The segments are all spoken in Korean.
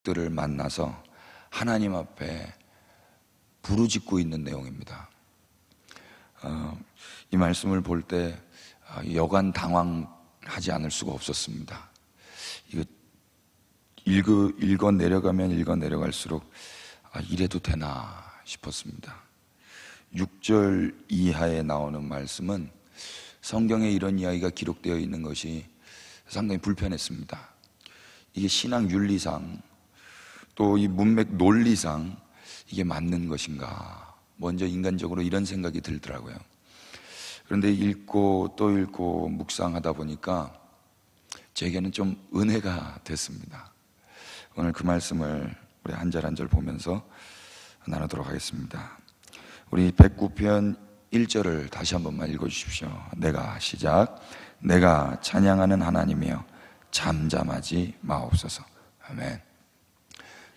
가족들을 만나서 하나님 앞에 부르짖고 있는 내용입니다. 이 말씀을 볼 때 여간 당황하지 않을 수가 없었습니다. 이거 읽어 내려갈수록 이래도 되나 싶었습니다. 6절 이하에 나오는 말씀은 성경에 이런 이야기가 기록되어 있는 것이 상당히 불편했습니다. 이게 신앙 윤리상 또 이 문맥 논리상 이게 맞는 것인가, 먼저 인간적으로 이런 생각이 들더라고요. 그런데 읽고 또 읽고 묵상하다 보니까 제게는 좀 은혜가 됐습니다. 오늘 그 말씀을 우리 한 절 한 절 보면서 나누도록 하겠습니다. 우리 109편 1절을 다시 한 번만 읽어주십시오. 내가 찬양하는 하나님이여 잠잠하지 마옵소서. 아멘.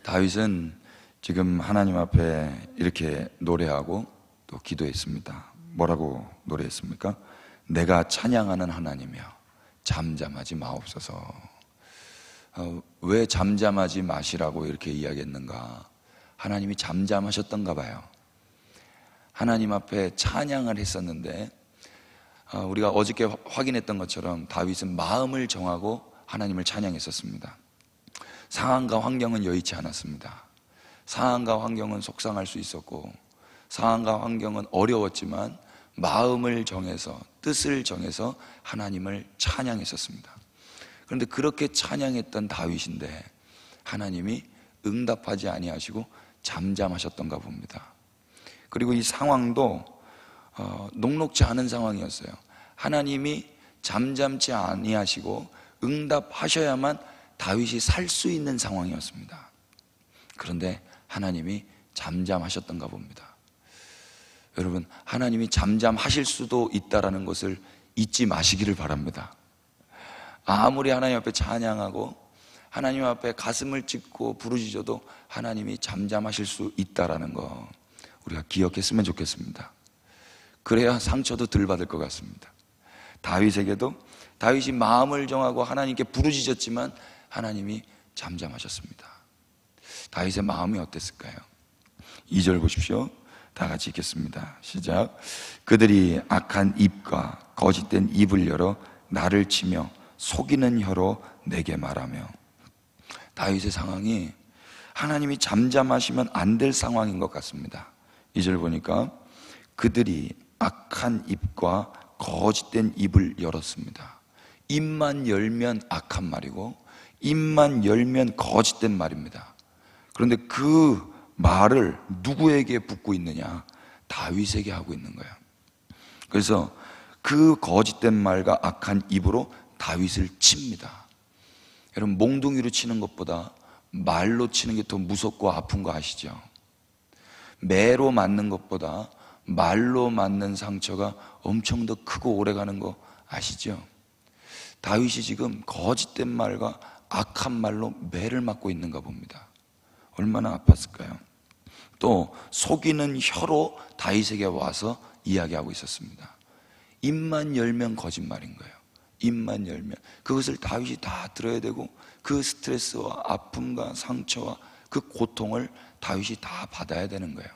다윗은 지금 하나님 앞에 이렇게 노래하고 또 기도했습니다. 뭐라고 노래했습니까? 내가 찬양하는 하나님이여 잠잠하지 마옵소서. 왜 잠잠하지 마시라고 이렇게 이야기했는가? 하나님이 잠잠하셨던가 봐요. 하나님 앞에 찬양을 했었는데 우리가 어저께 확인했던 것처럼 다윗은 마음을 정하고 하나님을 찬양했었습니다. 상황과 환경은 여의치 않았습니다. 상황과 환경은 속상할 수 있었고 상황과 환경은 어려웠지만 마음을 정해서, 뜻을 정해서 하나님을 찬양했었습니다. 그런데 그렇게 찬양했던 다윗인데 하나님이 응답하지 아니하시고 잠잠하셨던가 봅니다. 그리고 이 상황도 녹록지 않은 상황이었어요. 하나님이 잠잠치 아니하시고 응답하셔야만 다윗이 살 수 있는 상황이었습니다. 그런데 하나님이 잠잠하셨던가 봅니다. 여러분, 하나님이 잠잠하실 수도 있다는 것을 잊지 마시기를 바랍니다. 아무리 하나님 앞에 찬양하고 하나님 앞에 가슴을 찢고 부르짖어도 하나님이 잠잠하실 수 있다는 거 우리가 기억했으면 좋겠습니다. 그래야 상처도 덜 받을 것 같습니다. 다윗에게도 다윗이 마음을 정하고 하나님께 부르짖었지만 하나님이 잠잠하셨습니다. 다윗의 마음이 어땠을까요? 2절 보십시오. 다 같이 읽겠습니다. 시작. 그들이 악한 입과 거짓된 입을 열어 나를 치며 속이는 혀로 내게 말하며. 다윗의 상황이 하나님이 잠잠하시면 안 될 상황인 것 같습니다. 2절 보니까 그들이 악한 입과 거짓된 입을 열었습니다. 입만 열면 악한 말이고 입만 열면 거짓된 말입니다. 그런데 그 말을 누구에게 붓고 있느냐? 다윗에게 하고 있는 거예요. 그래서 그 거짓된 말과 악한 입으로 다윗을 칩니다. 여러분, 몽둥이로 치는 것보다 말로 치는 게 더 무섭고 아픈 거 아시죠? 매로 맞는 것보다 말로 맞는 상처가 엄청 더 크고 오래가는 거 아시죠? 다윗이 지금 거짓된 말과 악한 말로 매를 맞고 있는가 봅니다. 얼마나 아팠을까요? 또 속이는 혀로 다윗에게 와서 이야기하고 있었습니다. 입만 열면 거짓말인 거예요. 입만 열면 그것을 다윗이 다 들어야 되고 그 스트레스와 아픔과 상처와 그 고통을 다윗이 다 받아야 되는 거예요.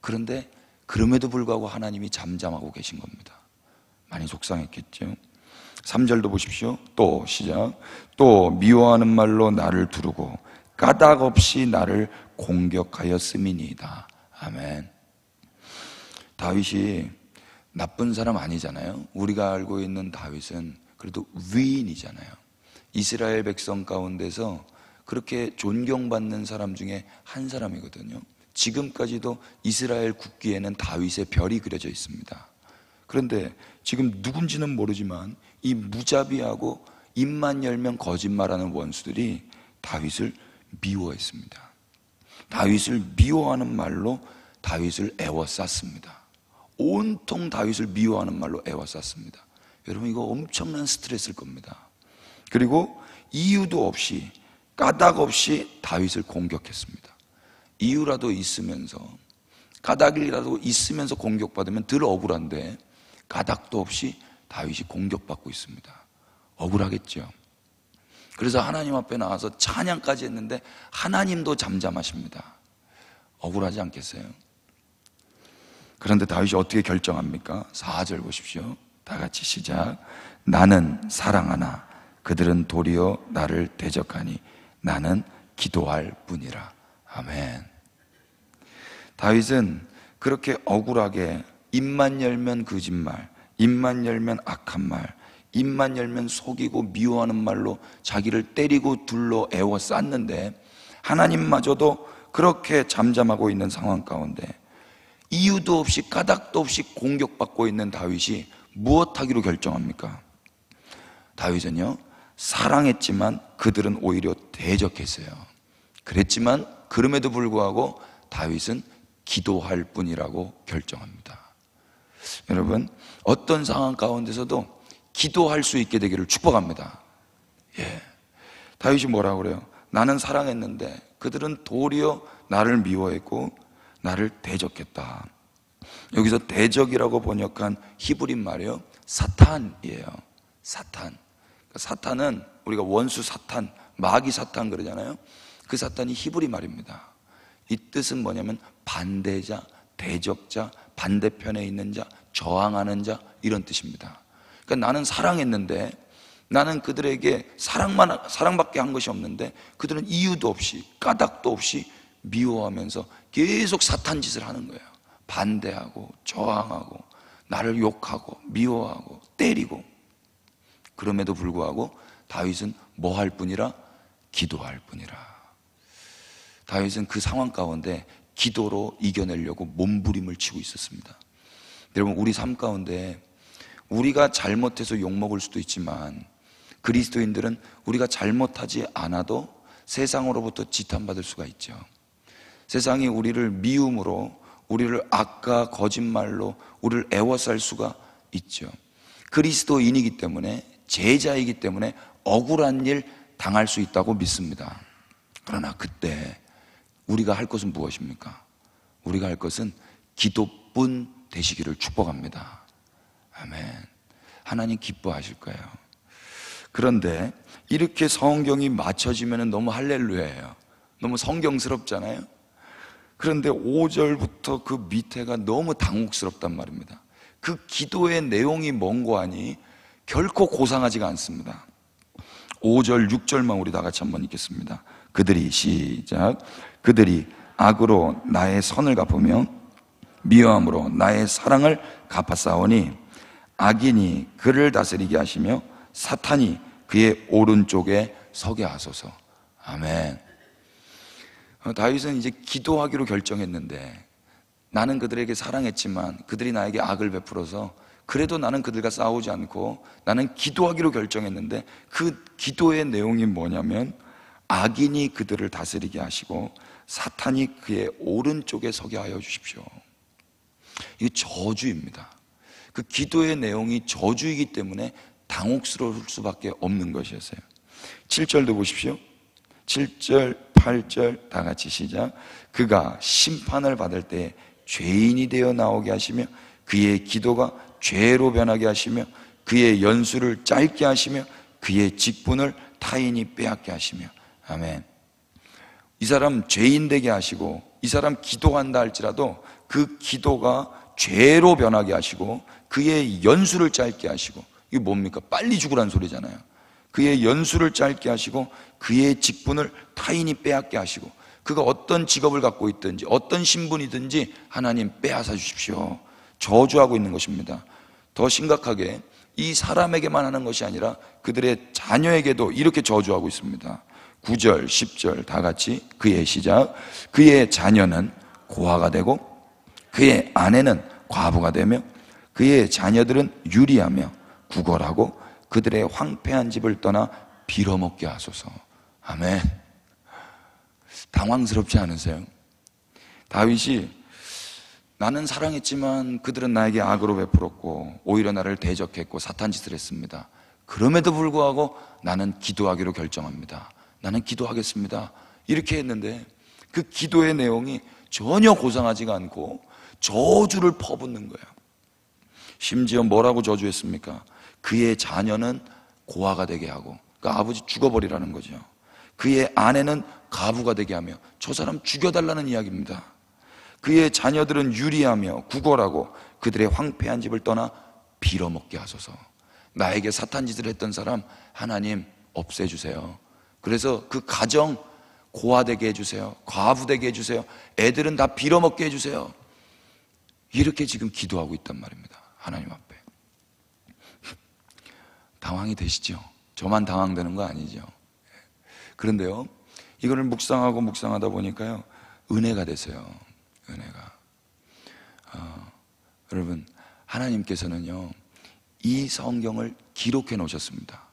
그런데 그럼에도 불구하고 하나님이 잠잠하고 계신 겁니다. 많이 속상했겠죠. 3절도 보십시오. 또 시작. 또 미워하는 말로 나를 두르고 까닭 없이 나를 공격하였음이니이다. 아멘. 다윗이 나쁜 사람 아니잖아요. 우리가 알고 있는 다윗은 그래도 위인이잖아요. 이스라엘 백성 가운데서 그렇게 존경받는 사람 중에 한 사람이거든요. 지금까지도 이스라엘 국기에는 다윗의 별이 그려져 있습니다. 그런데 지금 누군지는 모르지만 이 무자비하고 입만 열면 거짓말하는 원수들이 다윗을 미워했습니다. 다윗을 미워하는 말로 다윗을 애워쌌습니다. 온통 다윗을 미워하는 말로 애워쌌습니다. 여러분, 이거 엄청난 스트레스일 겁니다. 그리고 이유도 없이 까닭 없이 다윗을 공격했습니다. 이유라도 있으면서 까닭이라도 있으면서 공격받으면 덜 억울한데 까닭도 없이 다윗이 공격받고 있습니다. 억울하겠죠. 그래서 하나님 앞에 나와서 찬양까지 했는데 하나님도 잠잠하십니다. 억울하지 않겠어요? 그런데 다윗이 어떻게 결정합니까? 4절 보십시오. 다 같이 시작. 나는 사랑하나 그들은 도리어 나를 대적하니 나는 기도할 뿐이라. 아멘. 다윗은 그렇게 억울하게 입만 열면 거짓말, 입만 열면 악한 말, 입만 열면 속이고 미워하는 말로 자기를 때리고 둘러 애워쌌는데 하나님마저도 그렇게 잠잠하고 있는 상황 가운데 이유도 없이 까닭도 없이 공격받고 있는 다윗이 무엇하기로 결정합니까? 다윗은요, 사랑했지만 그들은 오히려 대적했어요. 그랬지만 그럼에도 불구하고 다윗은 기도할 뿐이라고 결정합니다. 여러분, 어떤 상황 가운데서도 기도할 수 있게 되기를 축복합니다. 예. 다윗이 뭐라고 그래요? 나는 사랑했는데 그들은 도리어 나를 미워했고 나를 대적했다. 여기서 대적이라고 번역한 히브리 말이요, 사탄이에요. 사탄. 사탄은 우리가 원수 사탄, 마귀 사탄 그러잖아요. 그 사탄이 히브리 말입니다. 이 뜻은 뭐냐면 반대자, 대적자, 반대편에 있는 자, 저항하는 자, 이런 뜻입니다. 그러니까 나는 사랑했는데 나는 그들에게 사랑밖에 한 것이 없는데 그들은 이유도 없이 까닭도 없이 미워하면서 계속 사탄 짓을 하는 거예요. 반대하고 저항하고 나를 욕하고 미워하고 때리고. 그럼에도 불구하고 다윗은 뭐 할 뿐이라? 기도할 뿐이라. 다윗은 그 상황 가운데 기도로 이겨내려고 몸부림을 치고 있었습니다. 여러분, 우리 삶 가운데 우리가 잘못해서 욕먹을 수도 있지만 그리스도인들은 우리가 잘못하지 않아도 세상으로부터 지탄받을 수가 있죠. 세상이 우리를 미움으로, 우리를 악과 거짓말로 우리를 애워쌀 수가 있죠. 그리스도인이기 때문에, 제자이기 때문에 억울한 일 당할 수 있다고 믿습니다. 그러나 그때 우리가 할 것은 무엇입니까? 우리가 할 것은 기도뿐 되시기를 축복합니다. 아멘. 하나님 기뻐하실 거예요. 그런데 이렇게 성경이 맞춰지면 너무 할렐루야예요. 너무 성경스럽잖아요. 그런데 5절부터 그 밑에가 너무 당혹스럽단 말입니다. 그 기도의 내용이 뭔고 하니 결코 고상하지가 않습니다. 5절, 6절만 우리 다 같이 한번 읽겠습니다. 그들이, 시작. 그들이 악으로 나의 선을 갚으며 미워함으로 나의 사랑을 갚아싸우니 악인이 그를 다스리게 하시며 사탄이 그의 오른쪽에 서게 하소서. 아멘. 다윗은 이제 기도하기로 결정했는데 나는 그들에게 사랑했지만 그들이 나에게 악을 베풀어서 그래도 나는 그들과 싸우지 않고 나는 기도하기로 결정했는데 그 기도의 내용이 뭐냐면 악인이 그들을 다스리게 하시고 사탄이 그의 오른쪽에 서게 하여 주십시오. 이게 저주입니다. 그 기도의 내용이 저주이기 때문에 당혹스러울 수밖에 없는 것이었어요. 7절도 보십시오. 7절, 8절 다 같이 시작. 그가 심판을 받을 때 죄인이 되어 나오게 하시며 그의 기도가 죄로 변하게 하시며 그의 연수를 짧게 하시며 그의 직분을 타인이 빼앗게 하시며. 아멘. 이 사람 죄인 되게 하시고 이 사람 기도한다 할지라도 그 기도가 죄로 변하게 하시고 그의 연수를 짧게 하시고. 이게 뭡니까? 빨리 죽으란 소리잖아요. 그의 연수를 짧게 하시고 그의 직분을 타인이 빼앗게 하시고 그가 어떤 직업을 갖고 있든지 어떤 신분이든지 하나님 빼앗아 주십시오. 저주하고 있는 것입니다. 더 심각하게 이 사람에게만 하는 것이 아니라 그들의 자녀에게도 이렇게 저주하고 있습니다. 9절, 10절 다 같이 그의 시작. 그의 자녀는 고아가 되고 그의 아내는 과부가 되며 그의 자녀들은 유리하며 구걸하고 그들의 황폐한 집을 떠나 빌어먹게 하소서. 아멘. 당황스럽지 않으세요? 다윗이 나는 사랑했지만 그들은 나에게 악으로 베풀었고 오히려 나를 대적했고 사탄짓을 했습니다. 그럼에도 불구하고 나는 기도하기로 결정합니다. 나는 기도하겠습니다. 이렇게 했는데 그 기도의 내용이 전혀 고상하지가 않고 저주를 퍼붓는 거예요. 심지어 뭐라고 저주했습니까? 그의 자녀는 고아가 되게 하고 그 아버지 죽어버리라는 거죠. 그의 아내는 가부가 되게 하며, 저 사람 죽여달라는 이야기입니다. 그의 자녀들은 유리하며 구걸하고 그들의 황폐한 집을 떠나 빌어먹게 하소서. 나에게 사탄 짓을 했던 사람 하나님 없애주세요. 그래서 그 가정 고아되게 해주세요. 과부되게 해주세요. 애들은 다 빌어먹게 해주세요. 이렇게 지금 기도하고 있단 말입니다. 하나님 앞에. 당황이 되시죠? 저만 당황되는 거 아니죠? 그런데요, 이거를 묵상하다 보니까요, 은혜가 되세요. 은혜가. 여러분, 하나님께서는요, 이 성경을 기록해 놓으셨습니다.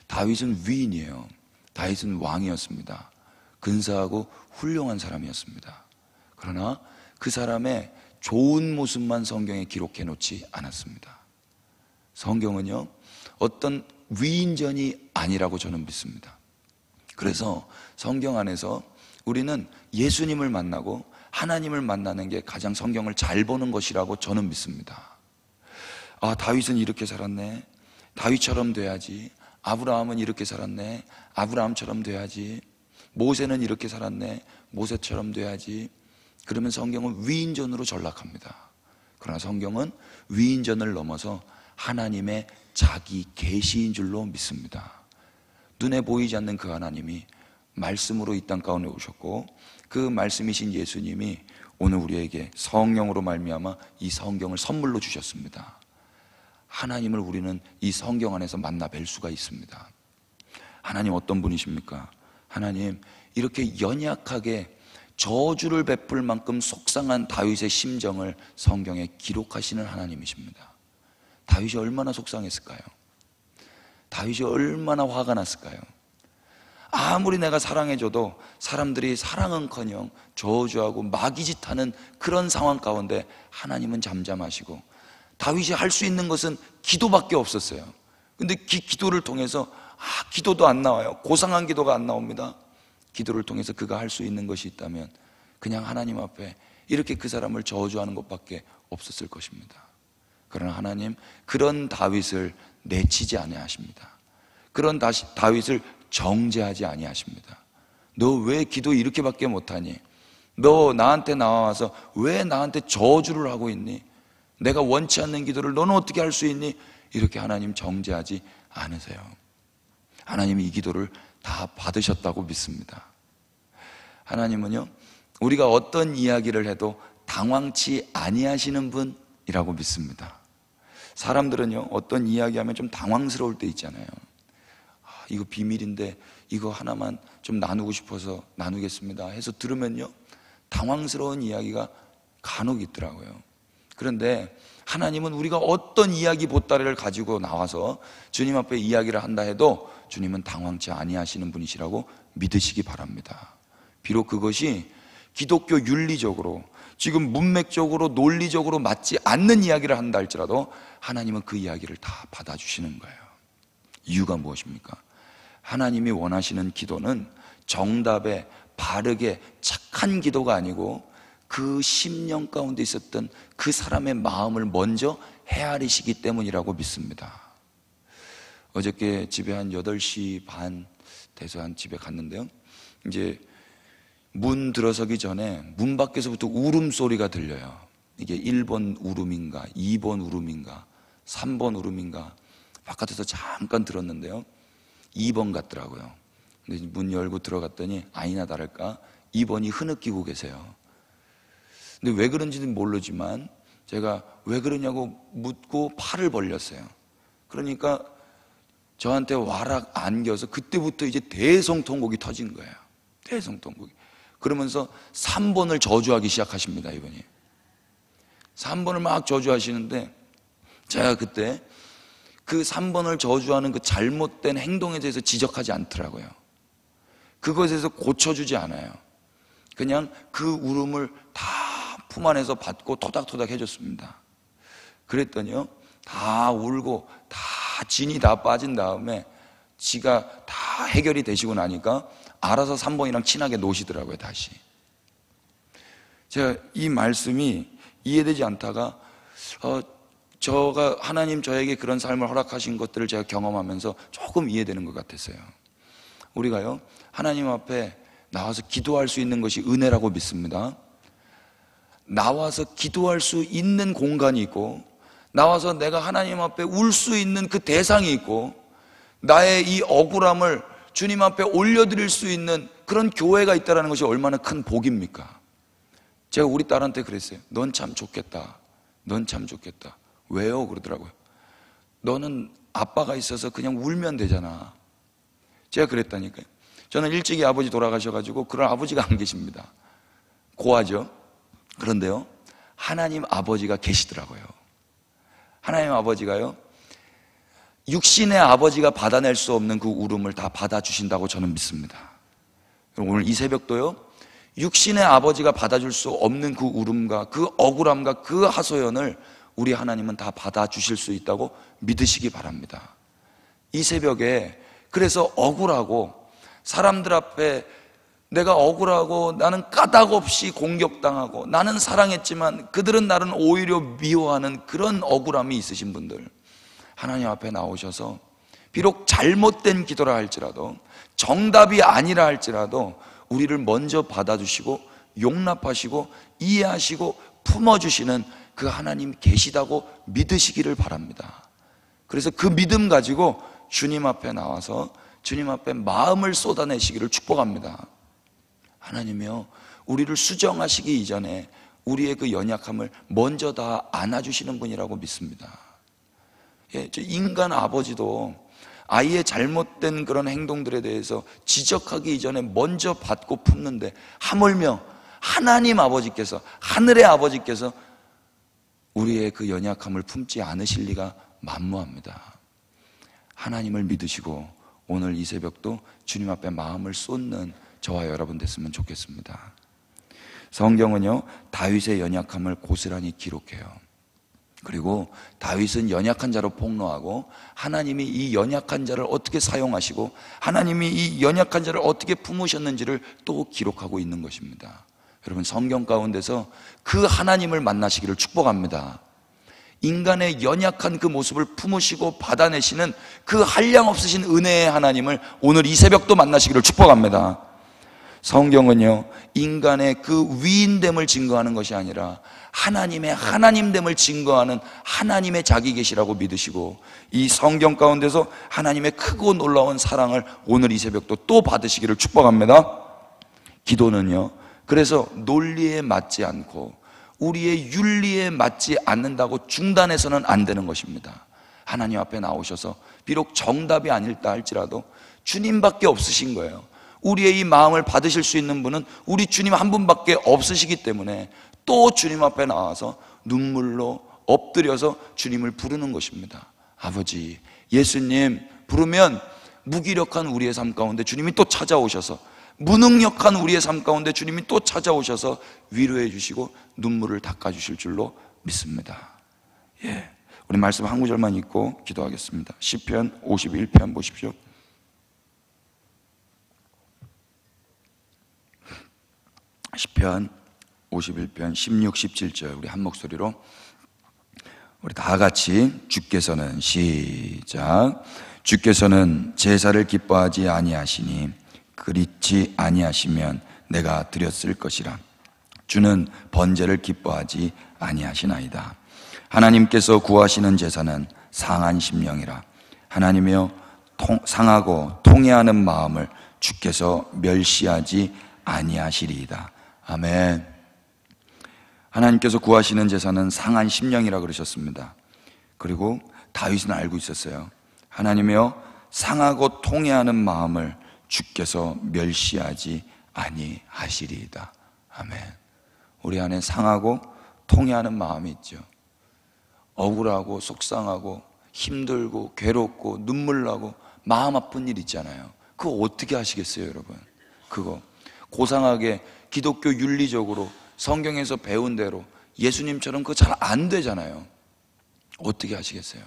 다윗은 위인이에요. 다윗은 왕이었습니다. 근사하고 훌륭한 사람이었습니다. 그러나 그 사람의 좋은 모습만 성경에 기록해 놓지 않았습니다. 성경은요, 어떤 위인전이 아니라고 저는 믿습니다. 그래서 성경 안에서 우리는 예수님을 만나고 하나님을 만나는 게 가장 성경을 잘 보는 것이라고 저는 믿습니다. 아, 다윗은 이렇게 살았네. 다윗처럼 돼야지. 아브라함은 이렇게 살았네. 아브라함처럼 돼야지. 모세는 이렇게 살았네. 모세처럼 돼야지. 그러면 성경은 위인전으로 전락합니다. 그러나 성경은 위인전을 넘어서 하나님의 자기 계시인 줄로 믿습니다. 눈에 보이지 않는 그 하나님이 말씀으로 이 땅 가운데 오셨고, 그 말씀이신 예수님이 오늘 우리에게 성령으로 말미암아 이 성경을 선물로 주셨습니다. 하나님을 우리는 이 성경 안에서 만나 뵐 수가 있습니다. 하나님 어떤 분이십니까? 하나님 이렇게 연약하게 저주를 베풀 만큼 속상한 다윗의 심정을 성경에 기록하시는 하나님이십니다. 다윗이 얼마나 속상했을까요? 다윗이 얼마나 화가 났을까요? 아무리 내가 사랑해줘도 사람들이 사랑은커녕 저주하고 마귀짓하는 그런 상황 가운데 하나님은 잠잠하시고, 다윗이 할 수 있는 것은 기도밖에 없었어요. 근데 기도를 통해서 기도도 안 나와요. 고상한 기도가 안 나옵니다. 기도를 통해서 그가 할 수 있는 것이 있다면 그냥 하나님 앞에 이렇게 그 사람을 저주하는 것밖에 없었을 것입니다. 그러나 하나님 그런 다윗을 내치지 아니하십니다. 그런 다윗을 정죄하지 아니하십니다. 너 왜 기도 이렇게밖에 못하니? 너 나한테 나와서 왜 나한테 저주를 하고 있니? 내가 원치 않는 기도를 너는 어떻게 할 수 있니? 이렇게 하나님 정죄하지 않으세요. 하나님이 이 기도를 다 받으셨다고 믿습니다. 하나님은요, 우리가 어떤 이야기를 해도 당황치 아니하시는 분이라고 믿습니다. 사람들은요, 어떤 이야기하면 좀 당황스러울 때 있잖아요. 이거 비밀인데 이거 하나만 좀 나누고 싶어서 나누겠습니다 해서 들으면요, 당황스러운 이야기가 간혹 있더라고요. 그런데 하나님은 우리가 어떤 이야기 보따리를 가지고 나와서 주님 앞에 이야기를 한다 해도 주님은 당황치 아니하시는 분이시라고 믿으시기 바랍니다. 비록 그것이 기독교 윤리적으로, 지금 문맥적으로 논리적으로 맞지 않는 이야기를 한다 할지라도 하나님은 그 이야기를 다 받아주시는 거예요. 이유가 무엇입니까? 하나님이 원하시는 기도는 정답에 바르게 착한 기도가 아니고 그 심령 가운데 있었던 그 사람의 마음을 먼저 헤아리시기 때문이라고 믿습니다. 어저께 집에 한 8시 반 돼서 한 집에 갔는데요, 이제 문 들어서기 전에 문 밖에서부터 울음소리가 들려요. 이게 1번 울음인가 2번 울음인가 3번 울음인가 바깥에서 잠깐 들었는데요, 2번 같더라고요. 근데 문 열고 들어갔더니 아니나 다를까 2번이 흐느끼고 계세요. 근데 왜 그런지는 모르지만 제가 왜 그러냐고 묻고 팔을 벌렸어요. 그러니까 저한테 와락 안겨서 그때부터 이제 대성통곡이 터진 거예요. 대성통곡이. 그러면서 3번을 저주하기 시작하십니다. 이분이 3번을 막 저주하시는데, 제가 그때 그 3번을 저주하는 그 잘못된 행동에 대해서 지적하지 않더라고요. 그것에서 고쳐주지 않아요. 그냥 그 울음을 다 품 안에서 받고 토닥토닥 해줬습니다. 그랬더니요, 다 울고 다 진이 다 빠진 다음에 지가 다 해결이 되시고 나니까 알아서 3번이랑 친하게 노시더라고요. 다시 제가 이 말씀이 이해되지 않다가 하나님 저에게 그런 삶을 허락하신 것들을 제가 경험하면서 조금 이해되는 것 같았어요. 우리가요, 하나님 앞에 나와서 기도할 수 있는 것이 은혜라고 믿습니다. 나와서 기도할 수 있는 공간이 있고, 나와서 내가 하나님 앞에 울 수 있는 그 대상이 있고, 나의 이 억울함을 주님 앞에 올려드릴 수 있는 그런 교회가 있다는 것이 얼마나 큰 복입니까? 제가 우리 딸한테 그랬어요. 넌 참 좋겠다. 넌 참 좋겠다. 왜요? 그러더라고요. 너는 아빠가 있어서 그냥 울면 되잖아. 제가 그랬다니까요. 저는 일찍이 아버지 돌아가셔가지고 그런 아버지가 안 계십니다. 고아죠. 그런데요, 하나님 아버지가 계시더라고요. 하나님 아버지가요, 육신의 아버지가 받아낼 수 없는 그 울음을 다 받아주신다고 저는 믿습니다. 오늘 이 새벽도요, 육신의 아버지가 받아줄 수 없는 그 울음과 그 억울함과 그 하소연을 우리 하나님은 다 받아주실 수 있다고 믿으시기 바랍니다. 이 새벽에 그래서 억울하고, 사람들 앞에 내가 억울하고, 나는 까닭없이 공격당하고, 나는 사랑했지만 그들은 나를 오히려 미워하는 그런 억울함이 있으신 분들, 하나님 앞에 나오셔서 비록 잘못된 기도라 할지라도, 정답이 아니라 할지라도 우리를 먼저 받아주시고 용납하시고 이해하시고 품어주시는 그 하나님 계시다고 믿으시기를 바랍니다. 그래서 그 믿음 가지고 주님 앞에 나와서 주님 앞에 마음을 쏟아내시기를 축복합니다. 하나님이요, 우리를 수정하시기 이전에 우리의 그 연약함을 먼저 다 안아주시는 분이라고 믿습니다. 예, 저 인간 아버지도 아이의 잘못된 그런 행동들에 대해서 지적하기 이전에 먼저 받고 품는데, 하물며 하나님 아버지께서, 하늘의 아버지께서 우리의 그 연약함을 품지 않으실 리가 만무합니다. 하나님을 믿으시고 오늘 이 새벽도 주님 앞에 마음을 쏟는 저와 여러분 됐으면 좋겠습니다. 성경은요, 다윗의 연약함을 고스란히 기록해요. 그리고 다윗은 연약한 자로 폭로하고, 하나님이 이 연약한 자를 어떻게 사용하시고 하나님이 이 연약한 자를 어떻게 품으셨는지를 또 기록하고 있는 것입니다. 여러분, 성경 가운데서 그 하나님을 만나시기를 축복합니다. 인간의 연약한 그 모습을 품으시고 받아내시는 그 한량없으신 은혜의 하나님을 오늘 이 새벽도 만나시기를 축복합니다. 성경은요, 인간의 그 위인됨을 증거하는 것이 아니라 하나님의 하나님됨을 증거하는 하나님의 자기 계시라고 믿으시고, 이 성경 가운데서 하나님의 크고 놀라운 사랑을 오늘 이 새벽도 또 받으시기를 축복합니다. 기도는요, 그래서 논리에 맞지 않고 우리의 윤리에 맞지 않는다고 중단해서는 안 되는 것입니다. 하나님 앞에 나오셔서 비록 정답이 아닐다 할지라도 주님밖에 없으신 거예요. 우리의 이 마음을 받으실 수 있는 분은 우리 주님 한 분밖에 없으시기 때문에 또 주님 앞에 나와서 눈물로 엎드려서 주님을 부르는 것입니다. 아버지, 예수님 부르면 무기력한 우리의 삶 가운데 주님이 또 찾아오셔서, 무능력한 우리의 삶 가운데 주님이 또 찾아오셔서 위로해 주시고 눈물을 닦아 주실 줄로 믿습니다. 예, 우리 말씀 한 구절만 읽고 기도하겠습니다. 시편 51편 보십시오. 시편 51편 16, 17절 우리 한 목소리로 우리 다 같이, 주께서는, 시작, 주께서는 제사를 기뻐하지 아니하시니 그렇지 아니하시면 내가 드렸을 것이라. 주는 번제를 기뻐하지 아니하시나이다. 하나님께서 구하시는 제사는 상한 심령이라. 하나님이여, 상하고 통회하는 마음을 주께서 멸시하지 아니하시리이다. 아멘. 하나님께서 구하시는 제사는 상한 심령이라 그러셨습니다. 그리고 다윗은 알고 있었어요. 하나님이여, 상하고 통회하는 마음을 주께서 멸시하지 아니하시리이다. 아멘. 우리 안에 상하고 통회하는 마음이 있죠. 억울하고 속상하고 힘들고 괴롭고 눈물 나고 마음 아픈 일 있잖아요. 그거 어떻게 하시겠어요, 여러분? 그거 고상하게 기독교 윤리적으로 성경에서 배운 대로 예수님처럼 그거 잘 안 되잖아요. 어떻게 하시겠어요?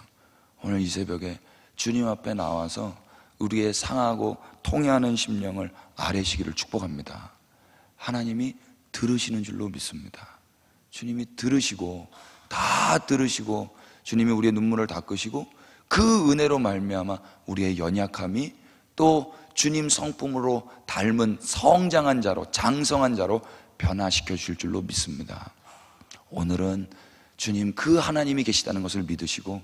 오늘 이 새벽에 주님 앞에 나와서 우리의 상하고 통회하는 심령을 아뢰시기를 축복합니다. 하나님이 들으시는 줄로 믿습니다. 주님이 들으시고, 다 들으시고 주님이 우리의 눈물을 닦으시고 그 은혜로 말미암아 우리의 연약함이 또 주님 성품으로 닮은 성장한 자로, 장성한 자로 변화시켜 주실 줄로 믿습니다. 오늘은 주님 그 하나님이 계시다는 것을 믿으시고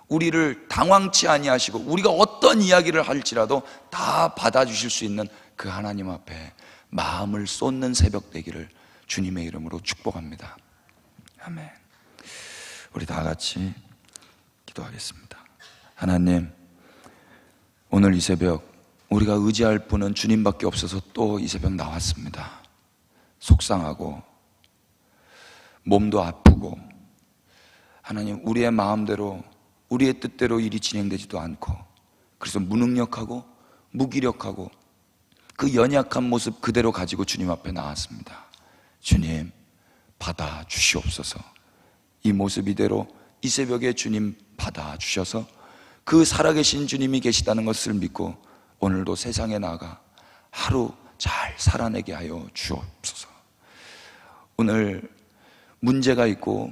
우리를 당황치 아니하시고 우리가 어떤 이야기를 할지라도 다 받아주실 수 있는 그 하나님 앞에 마음을 쏟는 새벽 되기를 주님의 이름으로 축복합니다. 아멘. 우리 다 같이 기도하겠습니다. 하나님, 오늘 이 새벽 우리가 의지할 분은 주님밖에 없어서 또 이 새벽 나왔습니다. 속상하고 몸도 아프고 하나님, 우리의 마음대로 우리의 뜻대로 일이 진행되지도 않고 그래서 무능력하고 무기력하고 그 연약한 모습 그대로 가지고 주님 앞에 나왔습니다. 주님, 받아 주시옵소서. 이 모습 이대로 이 새벽에 주님 받아 주셔서 그 살아계신 주님이 계시다는 것을 믿고 오늘도 세상에 나가 하루 잘 살아내게 하여 주옵소서. 오늘 문제가 있고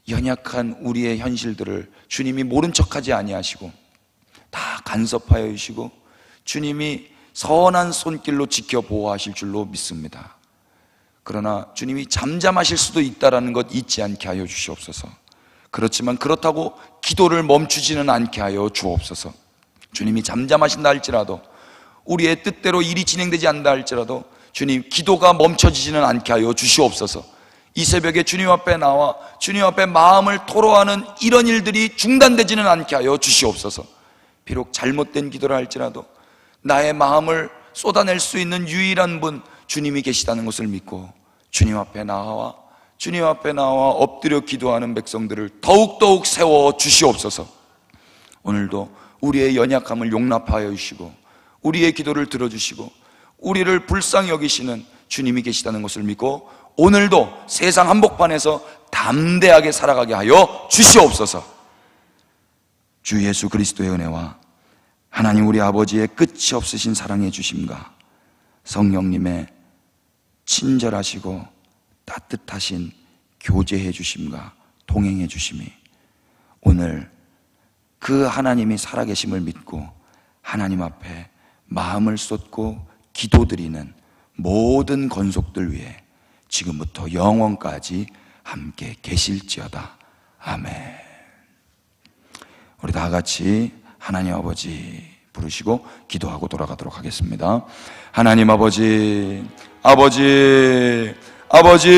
연약한 우리의 현실들을 주님이 모른 척하지 아니하시고 다 간섭하여 주시고 주님이 선한 손길로 지켜 보호하실 줄로 믿습니다. 그러나 주님이 잠잠하실 수도 있다는 것 잊지 않게 하여 주시옵소서. 그렇지만 그렇다고 기도를 멈추지는 않게 하여 주옵소서. 주님이 잠잠하신다 할지라도 우리의 뜻대로 일이 진행되지 않는다 할지라도 주님 기도가 멈춰지지는 않게 하여 주시옵소서. 이 새벽에 주님 앞에 나와 주님 앞에 마음을 토로하는 이런 일들이 중단되지는 않게 하여 주시옵소서. 비록 잘못된 기도를 할지라도 나의 마음을 쏟아낼 수 있는 유일한 분 주님이 계시다는 것을 믿고 주님 앞에 나와 엎드려 기도하는 백성들을 더욱더욱 세워 주시옵소서. 오늘도 우리의 연약함을 용납하여 주시고 우리의 기도를 들어주시고 우리를 불쌍히 여기시는 주님이 계시다는 것을 믿고 오늘도 세상 한복판에서 담대하게 살아가게 하여 주시옵소서. 주 예수 그리스도의 은혜와 하나님 우리 아버지의 끝이 없으신 사랑의 주심과 성령님의 친절하시고 따뜻하신 교제해 주심과 동행해 주심이 오늘 그 하나님이 살아계심을 믿고 하나님 앞에 마음을 쏟고 기도드리는 모든 건속들 위해 지금부터 영원까지 함께 계실지어다. 아멘. 우리 다 같이 하나님 아버지 부르시고 기도하고 돌아가도록 하겠습니다. 하나님 아버지, 아버지, 아버지,